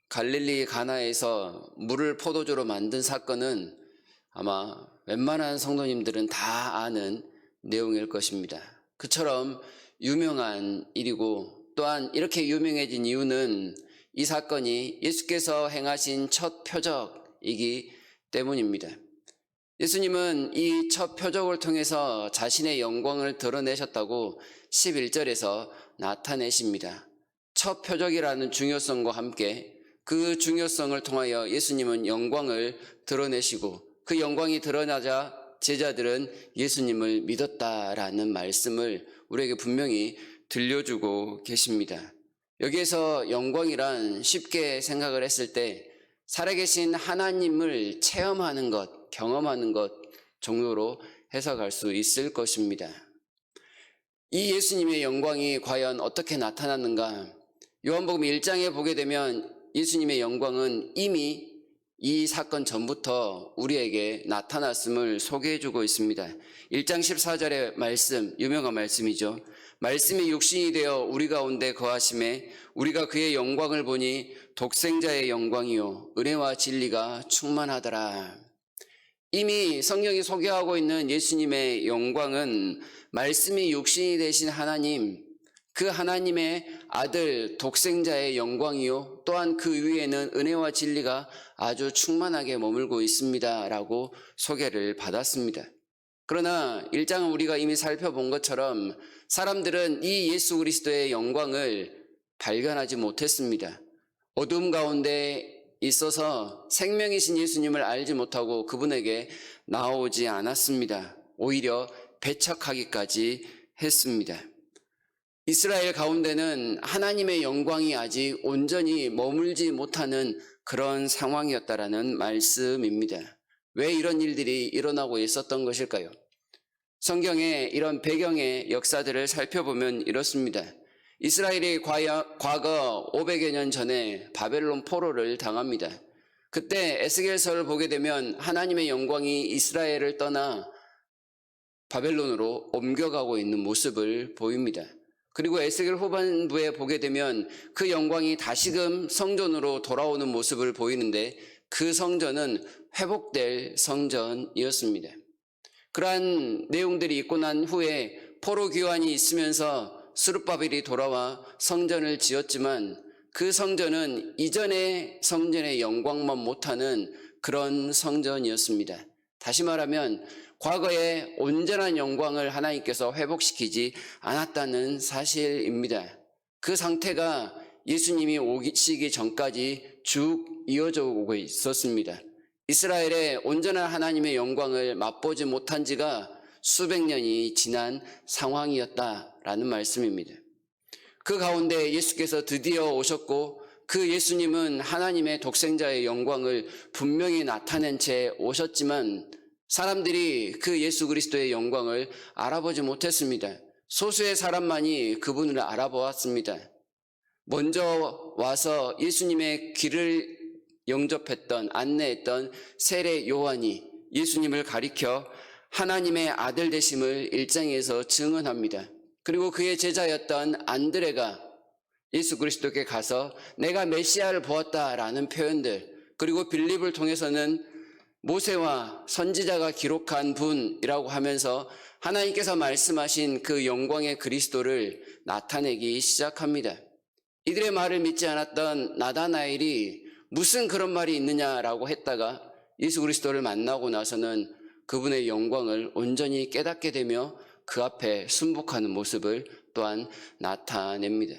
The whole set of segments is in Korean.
갈릴리 가나에서 물을 포도주로 만든 사건은 아마 웬만한 성도님들은 다 아는 내용일 것입니다. 그처럼 유명한 일이고, 또한 이렇게 유명해진 이유는 이 사건이 예수께서 행하신 첫 표적이기 때문입니다. 예수님은 이 첫 표적을 통해서 자신의 영광을 드러내셨다고 11절에서 나타내십니다. 첫 표적이라는 중요성과 함께 그 중요성을 통하여 예수님은 영광을 드러내시고, 그 영광이 드러나자 제자들은 예수님을 믿었다라는 말씀을 우리에게 분명히 들려주고 계십니다. 여기에서 영광이란 쉽게 생각을 했을 때 살아계신 하나님을 체험하는 것, 경험하는 것 정도로 해석할 수 있을 것입니다. 이 예수님의 영광이 과연 어떻게 나타났는가? 요한복음 1장에 보게 되면 예수님의 영광은 이미 이 사건 전부터 우리에게 나타났음을 소개해주고 있습니다. 1장 14절의 말씀, 유명한 말씀이죠. 말씀이 육신이 되어 우리 가운데 거하심에 우리가 그의 영광을 보니 독생자의 영광이요 은혜와 진리가 충만하더라. 이미 성경이 소개하고 있는 예수님의 영광은 말씀이 육신이 되신 하나님, 그 하나님의 아들 독생자의 영광이요 또한 그 위에는 은혜와 진리가 아주 충만하게 머물고 있습니다 라고 소개를 받았습니다. 그러나 1장은 우리가 이미 살펴본 것처럼 사람들은 이 예수 그리스도의 영광을 발견하지 못했습니다. 어둠 가운데 있어서 생명이신 예수님을 알지 못하고 그분에게 나오지 않았습니다. 오히려 배척하기까지 했습니다. 이스라엘 가운데는 하나님의 영광이 아직 온전히 머물지 못하는 그런 상황이었다라는 말씀입니다. 왜 이런 일들이 일어나고 있었던 것일까요? 성경의 이런 배경의 역사들을 살펴보면 이렇습니다. 이스라엘이 과거 500여 년 전에 바벨론 포로를 당합니다. 그때 에스겔서를 보게 되면 하나님의 영광이 이스라엘을 떠나 바벨론으로 옮겨가고 있는 모습을 보입니다. 그리고 에스겔 후반부에 보게 되면 그 영광이 다시금 성전으로 돌아오는 모습을 보이는데 그 성전은 회복될 성전이었습니다. 그러한 내용들이 있고 난 후에 포로 귀환이 있으면서 스룹바벨이 돌아와 성전을 지었지만 그 성전은 이전의 성전의 영광만 못하는 그런 성전이었습니다. 다시 말하면 과거의 온전한 영광을 하나님께서 회복시키지 않았다는 사실입니다. 그 상태가 예수님이 오시기 전까지 쭉 이어져 오고 있었습니다. 이스라엘의 온전한 하나님의 영광을 맛보지 못한 지가 수백 년이 지난 상황이었다라는 말씀입니다. 그 가운데 예수께서 드디어 오셨고 그 예수님은 하나님의 독생자의 영광을 분명히 나타낸 채 오셨지만 사람들이 그 예수 그리스도의 영광을 알아보지 못했습니다. 소수의 사람만이 그분을 알아보았습니다. 먼저 와서 예수님의 길을 영접했던, 안내했던 세례 요한이 예수님을 가리켜 하나님의 아들 되심을 1장에서 증언합니다. 그리고 그의 제자였던 안드레가 예수 그리스도께 가서 내가 메시아를 보았다라는 표현들, 그리고 빌립을 통해서는 모세와 선지자가 기록한 분이라고 하면서 하나님께서 말씀하신 그 영광의 그리스도를 나타내기 시작합니다. 이들의 말을 믿지 않았던 나다나엘이 무슨 그런 말이 있느냐라고 했다가 예수 그리스도를 만나고 나서는 그분의 영광을 온전히 깨닫게 되며 그 앞에 순복하는 모습을 또한 나타냅니다.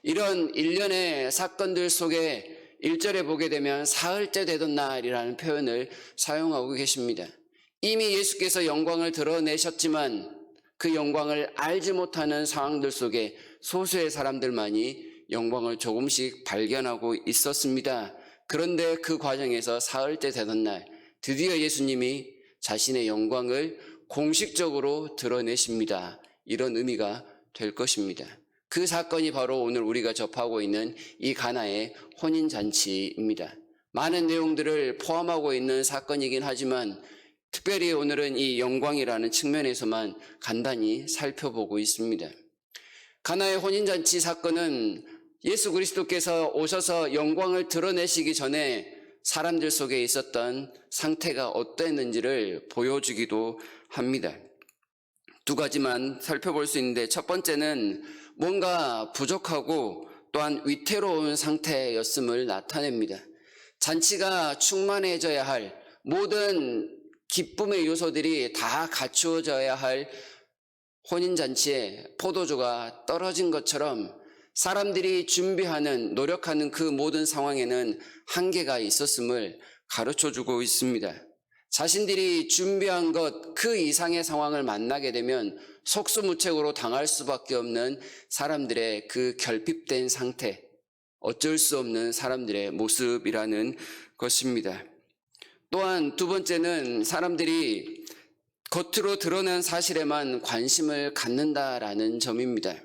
이런 일련의 사건들 속에 1절에 보게 되면 사흘째 되던 날이라는 표현을 사용하고 계십니다. 이미 예수께서 영광을 드러내셨지만 그 영광을 알지 못하는 상황들 속에 소수의 사람들만이 영광을 조금씩 발견하고 있었습니다. 그런데 그 과정에서 사흘째 되던 날 드디어 예수님이 자신의 영광을 공식적으로 드러내십니다. 이런 의미가 될 것입니다. 그 사건이 바로 오늘 우리가 접하고 있는 이 가나의 혼인잔치입니다. 많은 내용들을 포함하고 있는 사건이긴 하지만 특별히 오늘은 이 영광이라는 측면에서만 간단히 살펴보고 있습니다. 가나의 혼인잔치 사건은 예수 그리스도께서 오셔서 영광을 드러내시기 전에 사람들 속에 있었던 상태가 어땠는지를 보여주기도 합니다. 두 가지만 살펴볼 수 있는데, 첫 번째는 뭔가 부족하고 또한 위태로운 상태였음을 나타냅니다. 잔치가 충만해져야 할 모든 기쁨의 요소들이 다 갖추어져야 할 혼인잔치에 포도주가 떨어진 것처럼 사람들이 준비하는, 노력하는 그 모든 상황에는 한계가 있었음을 가르쳐주고 있습니다. 자신들이 준비한 것 그 이상의 상황을 만나게 되면 속수무책으로 당할 수밖에 없는 사람들의 그 결핍된 상태, 어쩔 수 없는 사람들의 모습이라는 것입니다. 또한 두 번째는 사람들이 겉으로 드러난 사실에만 관심을 갖는다라는 점입니다.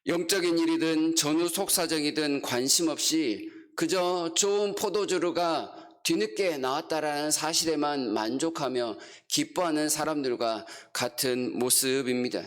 영적인 일이든 전후 속사정이든 관심 없이 그저 좋은 포도주가 뒤늦게 나왔다라는 사실에만 만족하며 기뻐하는 사람들과 같은 모습입니다.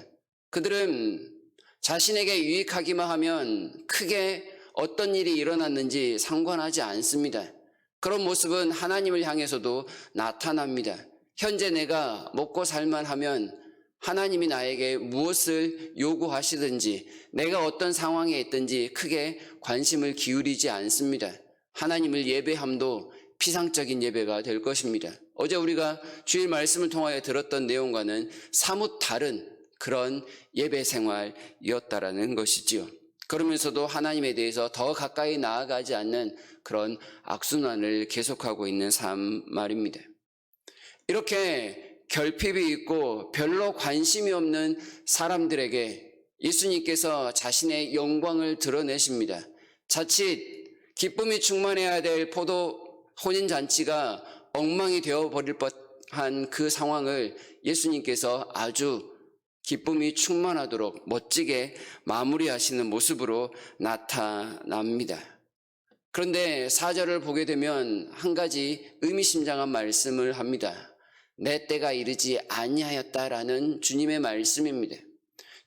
그들은 자신에게 유익하기만 하면 크게 어떤 일이 일어났는지 상관하지 않습니다. 그런 모습은 하나님을 향해서도 나타납니다. 현재 내가 먹고 살만 하면 하나님이 나에게 무엇을 요구하시든지 내가 어떤 상황에 있든지 크게 관심을 기울이지 않습니다. 하나님을 예배함도 피상적인 예배가 될 것입니다. 어제 우리가 주일 말씀을 통하여 들었던 내용과는 사뭇 다른 그런 예배 생활이었다라는 것이지요. 그러면서도 하나님에 대해서 더 가까이 나아가지 않는 그런 악순환을 계속하고 있는 삶 말입니다. 이렇게 결핍이 있고 별로 관심이 없는 사람들에게 예수님께서 자신의 영광을 드러내십니다. 자칫 기쁨이 충만해야 될 혼인잔치가 엉망이 되어버릴 뻔한 그 상황을 예수님께서 아주 기쁨이 충만하도록 멋지게 마무리하시는 모습으로 나타납니다. 그런데 4절을 보게 되면 한 가지 의미심장한 말씀을 합니다. 내 때가 이르지 아니하였다라는 주님의 말씀입니다.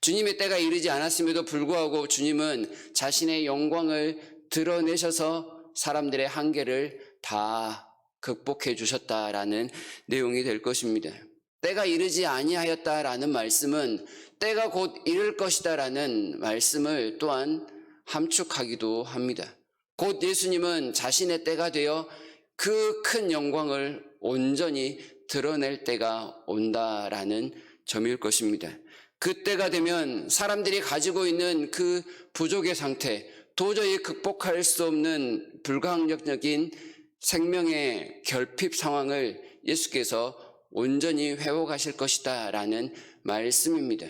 주님의 때가 이르지 않았음에도 불구하고 주님은 자신의 영광을 드러내셔서 사람들의 한계를 다 극복해 주셨다라는 내용이 될 것입니다. 때가 이르지 아니하였다라는 말씀은 때가 곧 이를 것이다라는 말씀을 또한 함축하기도 합니다. 곧 예수님은 자신의 때가 되어 그 큰 영광을 온전히 드러낼 때가 온다라는 점일 것입니다. 그때가 되면 사람들이 가지고 있는 그 부족의 상태, 도저히 극복할 수 없는 불가항력적인 생명의 결핍 상황을 예수께서 온전히 회복하실 것이다 라는 말씀입니다.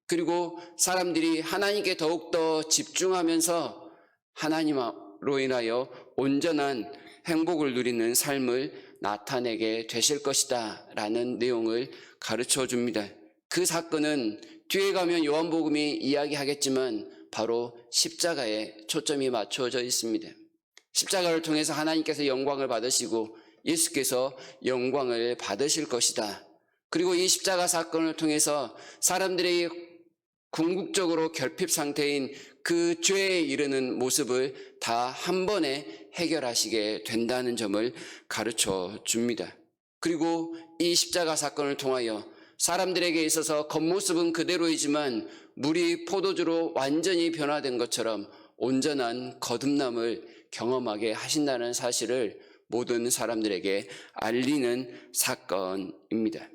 그리고 사람들이 하나님께 더욱더 집중하면서 하나님으로 인하여 온전한 행복을 누리는 삶을 나타내게 되실 것이다 라는 내용을 가르쳐 줍니다. 그 사건은 뒤에 가면 요한복음이 이야기하겠지만 바로 십자가에 초점이 맞춰져 있습니다. 십자가를 통해서 하나님께서 영광을 받으시고 예수께서 영광을 받으실 것이다. 그리고 이 십자가 사건을 통해서 사람들의 궁극적으로 결핍 상태인 그 죄에 이르는 모습을 다 한 번에 해결하시게 된다는 점을 가르쳐 줍니다. 그리고 이 십자가 사건을 통하여 사람들에게 있어서 겉모습은 그대로이지만 물이 포도주로 완전히 변화된 것처럼 온전한 거듭남을 경험하게 하신다는 사실을 모든 사람들에게 알리는 사건입니다.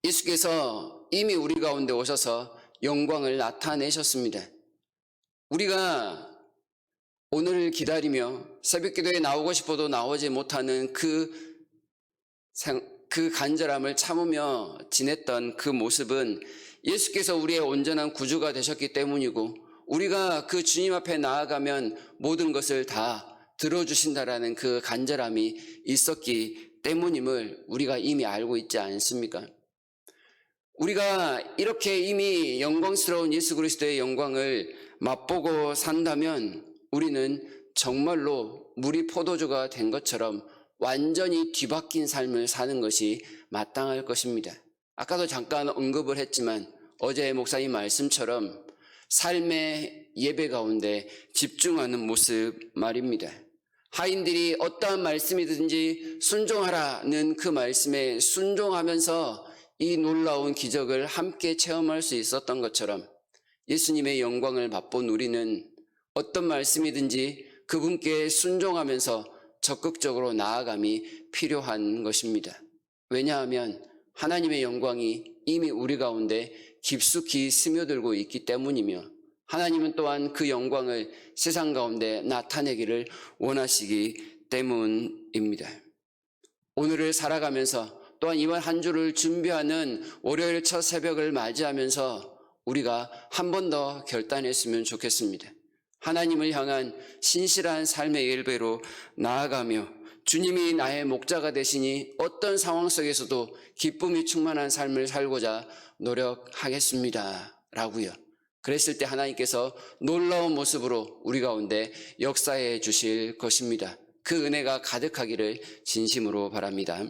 예수께서 이미 우리 가운데 오셔서 영광을 나타내셨습니다. 우리가 오늘을 기다리며 새벽기도에 나오고 싶어도 나오지 못하는 그 간절함을 참으며 지냈던 그 모습은 예수께서 우리의 온전한 구주가 되셨기 때문이고 우리가 그 주님 앞에 나아가면 모든 것을 다 들어주신다라는 그 간절함이 있었기 때문임을 우리가 이미 알고 있지 않습니까? 우리가 이렇게 이미 영광스러운 예수 그리스도의 영광을 맛보고 산다면 우리는 정말로 물이 포도주가 된 것처럼 완전히 뒤바뀐 삶을 사는 것이 마땅할 것입니다. 아까도 잠깐 언급을 했지만 어제 목사님 말씀처럼 삶의 예배 가운데 집중하는 모습 말입니다. 하인들이 어떠한 말씀이든지 순종하라는 그 말씀에 순종하면서 이 놀라운 기적을 함께 체험할 수 있었던 것처럼 예수님의 영광을 맛본 우리는 어떤 말씀이든지 그분께 순종하면서 적극적으로 나아감이 필요한 것입니다. 왜냐하면 하나님의 영광이 이미 우리 가운데 깊숙이 스며들고 있기 때문이며 하나님은 또한 그 영광을 세상 가운데 나타내기를 원하시기 때문입니다. 오늘을 살아가면서 또한 이번 한 주를 준비하는 월요일 첫 새벽을 맞이하면서 우리가 한 번 더 결단했으면 좋겠습니다. 하나님을 향한 신실한 삶의 예배로 나아가며 주님이 나의 목자가 되시니 어떤 상황 속에서도 기쁨이 충만한 삶을 살고자 노력하겠습니다. 라고요. 그랬을 때 하나님께서 놀라운 모습으로 우리 가운데 역사해 주실 것입니다. 그 은혜가 가득하기를 진심으로 바랍니다.